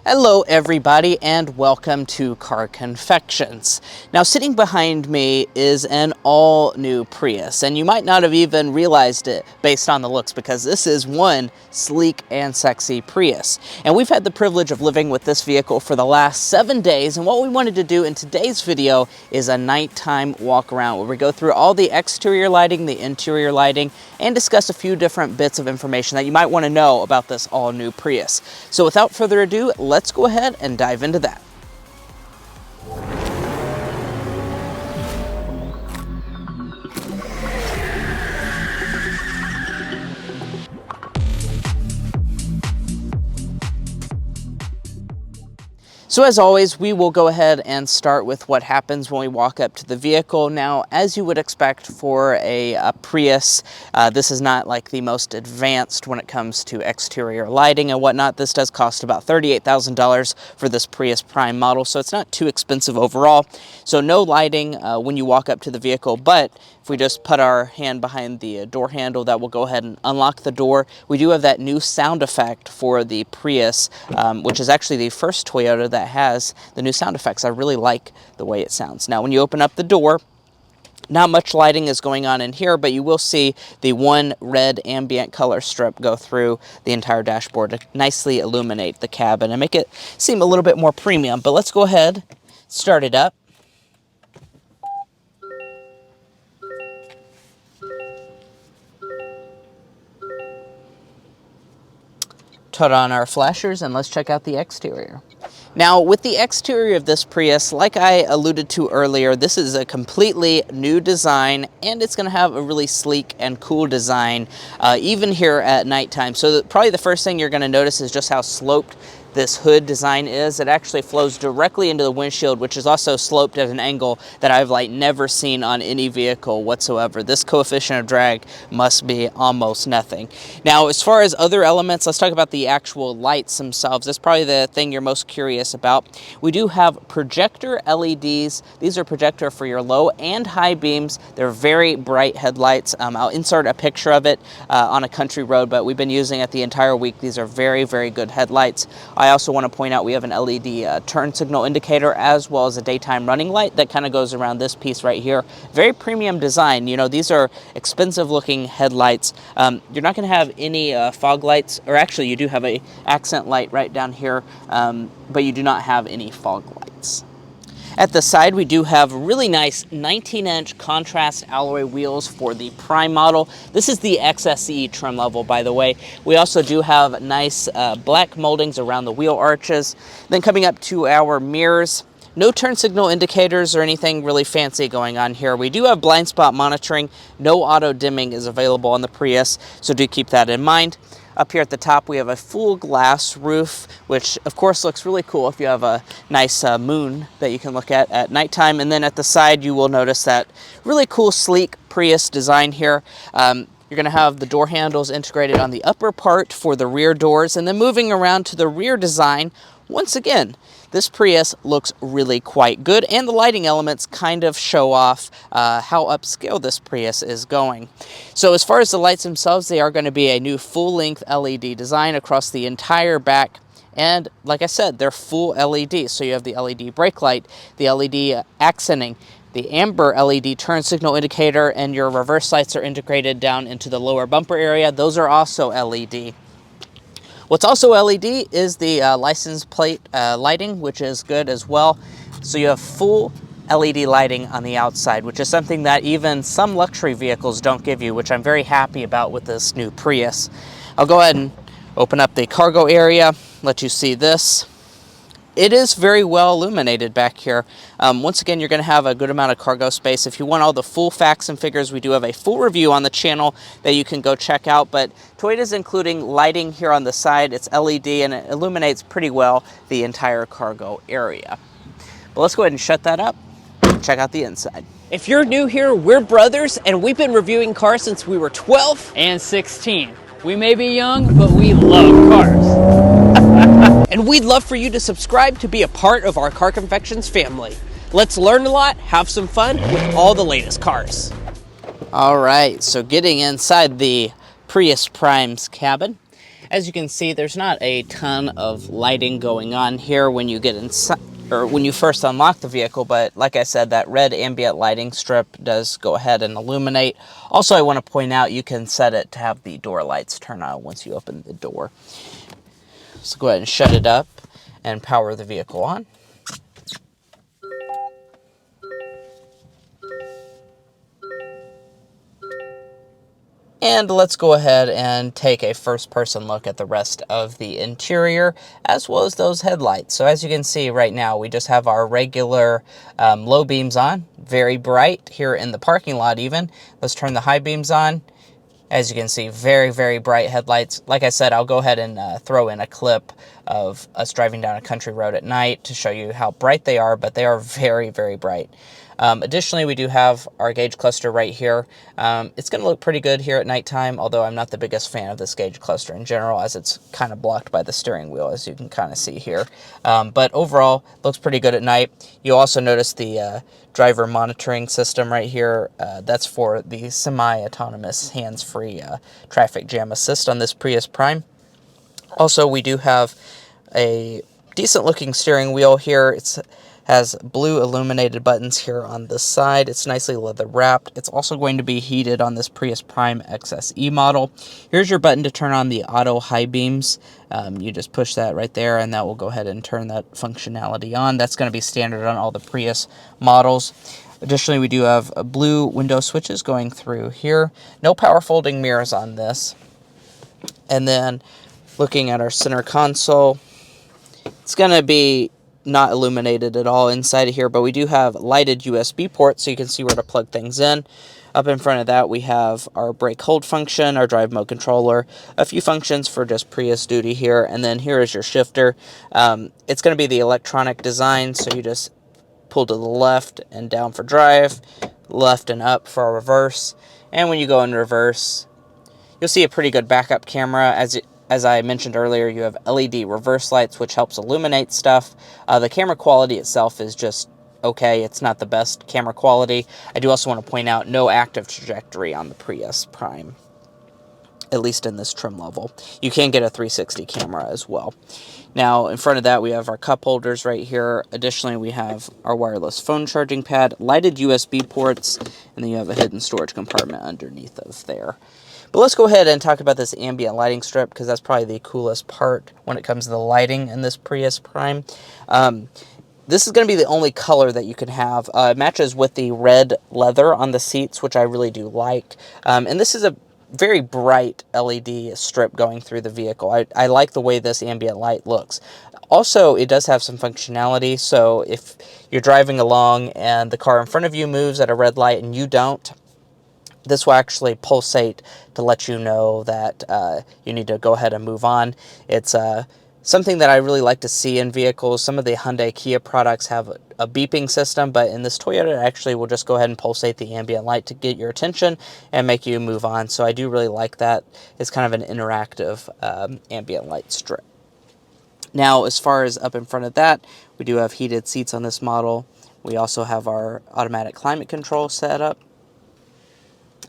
Hello everybody and welcome to Car Confections. Now sitting behind me is an all new Prius, and you might not have even realized it based on the looks because this is one sleek and sexy Prius. And we've had the privilege of living with this vehicle for the last 7 days, and what we wanted to do in today's video is a nighttime walk around where we go through all the exterior lighting, the interior lighting, and discuss a few different bits of information that you might want to know about this all new Prius. So without further ado, let's go ahead and dive into that. So as always, we will go ahead and start with what happens when we walk up to the vehicle. Now, as you would expect for a Prius, this is not like the most advanced when it comes to exterior lighting and whatnot. This does cost about $38,000 for this Prius Prime model, so it's not too expensive overall. So no lighting when you walk up to the vehicle, but if we just put our hand behind the door handle, that will go ahead and unlock the door. We do have that new sound effect for the Prius, which is actually the first Toyota that has the new sound effects. I really like the way it sounds. Now, when you open up the door, not much lighting is going on in here, but you will see the one red ambient color strip go through the entire dashboard to nicely illuminate the cabin and make it seem a little bit more premium. But let's go ahead, start it up. Turn on our flashers and let's check out the exterior. Now, with the exterior of this Prius, like I alluded to earlier, this is a completely new design, and it's going to have a really sleek and cool design, even here at nighttime. So probably the first thing you're going to notice is just how sloped this hood design is. It actually flows directly into the windshield, which is also sloped at an angle that I've never seen on any vehicle whatsoever. This coefficient of drag must be almost nothing. Now, as far as other elements, let's talk about the actual lights themselves. That's probably the thing you're most curious about. We do have projector LEDs. These are projector for your low and high beams. They're very bright headlights. I'll insert a picture of it on a country road, but we've been using it the entire week. These are very, very good headlights. I also want to point out we have an LED turn signal indicator as well as a daytime running light that kind of goes around this piece right here. Very premium design. You know, these are expensive looking headlights. You're not going to have any fog lights, or actually you do have a accent light right down here, but you do not have any fog lights. At the side, we do have really nice 19-inch contrast alloy wheels for the Prime model. This is the XSE trim level, by the way. We also do have nice black moldings around the wheel arches. Then coming up to our mirrors, no turn signal indicators or anything really fancy going on here. We do have blind spot monitoring. No auto dimming is available on the Prius, so do keep that in mind. Up here at the top, we have a full glass roof, which of course looks really cool if you have a nice moon that you can look at nighttime. And then at the side, you will notice that really cool, sleek Prius design here. You're going to have the door handles integrated on the upper part for the rear doors. And then moving around to the rear design, once again, this Prius looks really quite good, and the lighting elements kind of show off how upscale this Prius is going. So as far as the lights themselves, they are going to be a new full-length LED design across the entire back. And like I said, they're full LED. So you have the LED brake light, the LED accenting, the amber LED turn signal indicator, and your reverse lights are integrated down into the lower bumper area. Those are also LED. What's also LED is the license plate lighting, which is good as well. So you have full LED lighting on the outside, which is something that even some luxury vehicles don't give you, which I'm very happy about with this new Prius. I'll go ahead and open up the cargo area, let you see this. It is very well illuminated back here. Once again, you're going to have a good amount of cargo space. If you want all the full facts and figures, we do have a full review on the channel that you can go check out. But Toyota's including lighting here on the side. It's LED and it illuminates pretty well the entire cargo area. But let's go ahead and shut that up and check out the inside. If you're new here, we're brothers and we've been reviewing cars since we were 12 and 16. We may be young, but we love cars. And we'd love for you to subscribe to be a part of our Car Confections family. Let's learn a lot, have some fun with all the latest cars. All right, so getting inside the Prius Prime's cabin, As you can see, there's not a ton of lighting going on here when you get inside, or when you first unlock the vehicle, but like I said, that red ambient lighting strip does go ahead and illuminate. Also, I want to point out you can set it to have the door lights turn on once you open the door. So go ahead and shut it up and power the vehicle on. And let's go ahead and take a first-person look at the rest of the interior, as well as those headlights. So as you can see right now, we just have our regular low beams on, very bright here in the parking lot even. Let's turn the high beams on. As you can see, very, very bright headlights. Like I said, I'll go ahead and throw in a clip of us driving down a country road at night to show you how bright they are, but they are very, very bright. Additionally, we do have our gauge cluster right here. It's going to look pretty good here at nighttime, although I'm not the biggest fan of this gauge cluster in general, as it's kind of blocked by the steering wheel, as you can kind of see here. But overall, looks pretty good at night. You also notice the driver monitoring system right here. That's for the semi-autonomous, hands-free traffic jam assist on this Prius Prime. Also, we do have a decent-looking steering wheel here. It has blue illuminated buttons here on the side. It's nicely leather-wrapped. It's also going to be heated on this Prius Prime XSE model. Here's your button to turn on the auto high beams. You just push that right there, and that will go ahead and turn that functionality on. That's going to be standard on all the Prius models. Additionally, we do have blue window switches going through here. No power folding mirrors on this. And then looking at our center console, it's going to be not illuminated at all inside of here, but we do have lighted USB ports so you can see where to plug things in. Up in front of that, we have our brake hold function, our drive mode controller, a few functions for just Prius duty here, and then here is your shifter. It's going to be the electronic design, so you just pull to the left and down for drive, left and up for a reverse, and when you go in reverse, you'll see a pretty good backup camera. As I mentioned earlier, you have LED reverse lights, which helps illuminate stuff. The camera quality itself is just okay. It's not the best camera quality. I do also want to point out no active trajectory on the Prius Prime, at least in this trim level. You can get a 360 camera as well. Now, in front of that, we have our cup holders right here. Additionally, we have our wireless phone charging pad, lighted USB ports, and then you have a hidden storage compartment underneath of there. But let's go ahead and talk about this ambient lighting strip, because that's probably the coolest part when it comes to the lighting in this Prius Prime. This is going to be the only color that you can have. It matches with the red leather on the seats, which I really do like. And this is a very bright LED strip going through the vehicle. I like the way this ambient light looks. Also, it does have some functionality, so if you're driving along and the car in front of you moves at a red light and you don't, this will actually pulsate to let you know that you need to go ahead and move on. It's something that I really like to see in vehicles. Some of the Hyundai Kia products have a beeping system, but in this Toyota, it actually will just go ahead and pulsate the ambient light to get your attention and make you move on. So I do really like that. It's kind of an interactive ambient light strip. Now, as far as up in front of that, we do have heated seats on this model. We also have our automatic climate control set up.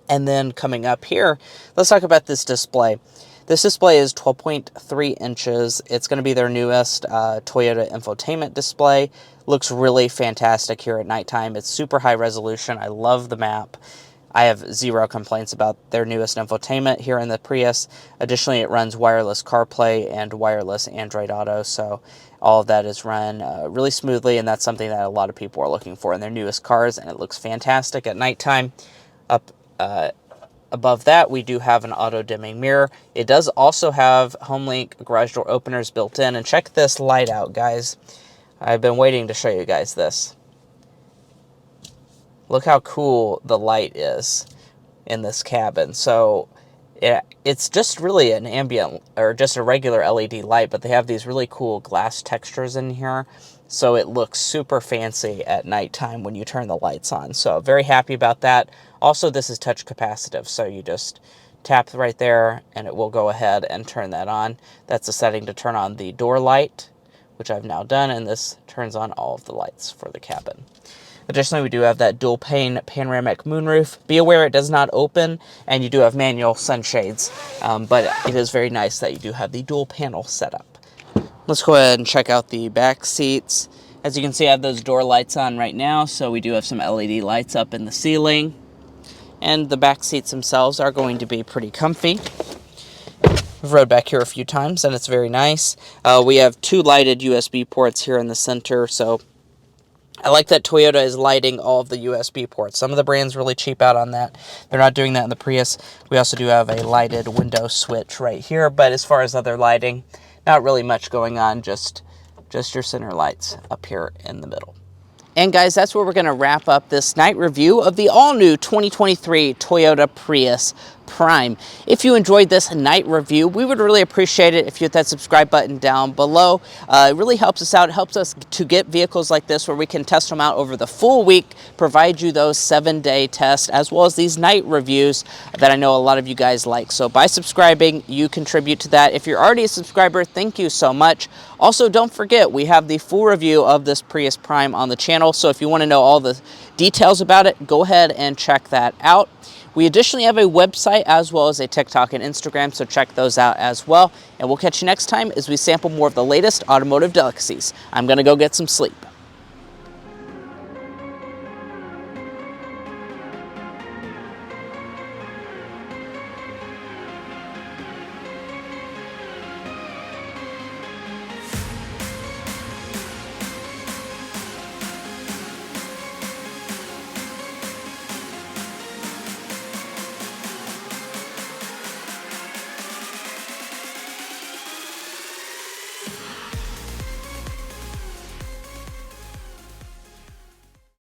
And then coming up here, let's talk about this display. This display is 12.3 inches. It's going to be their newest Toyota infotainment display. Looks really fantastic here at nighttime. It's super high resolution. I love the map. I have zero complaints about their newest infotainment here in the Prius. Additionally, it runs wireless CarPlay and wireless Android Auto, so all of that is run really smoothly, and that's something that a lot of people are looking for in their newest cars, and it looks fantastic at nighttime. Up above that, we do have an auto-dimming mirror. It does also have HomeLink garage door openers built in, and check this light out, guys. I've been waiting to show you guys this. Look how cool the light is in this cabin. So it's just really an ambient, or just a regular LED light, but they have these really cool glass textures in here. So it looks super fancy at nighttime when you turn the lights on. So very happy about that. Also, this is touch capacitive, so you just tap right there and it will go ahead and turn that on. That's a setting to turn on the door light, which I've now done, and this turns on all of the lights for the cabin. Additionally, we do have that dual pane panoramic moonroof. Be aware it does not open, and you do have manual sunshades, but it is very nice that you do have the dual panel setup. Let's go ahead and check out the back seats. As you can see, I have those door lights on right now, so we do have some LED lights up in the ceiling. And the back seats themselves are going to be pretty comfy. I've rode back here a few times, and it's very nice. We have 2 lighted USB ports here in the center, so I like that Toyota is lighting all of the USB ports. Some of the brands really cheap out on that. They're not doing that in the Prius. We also do have a lighted window switch right here, but as far as other lighting, not really much going on, just your center lights up here in the middle. And guys, that's where we're going to wrap up this night review of the all-new 2023 Toyota Prius Prime. If you enjoyed this night review, we would really appreciate it if you hit that subscribe button down below. It really helps us out. It helps us to get vehicles like this where we can test them out over the full week, provide you those 7-day tests, as well as these night reviews that I know a lot of you guys like. So by subscribing, you contribute to that. If you're already a subscriber, thank you so much. Also, don't forget, we have the full review of this Prius Prime on the channel. So if you want to know all the details about it, go ahead and check that out. We additionally have a website as well as a TikTok and Instagram, so check those out as well. And we'll catch you next time as we sample more of the latest automotive delicacies. I'm going to go get some sleep.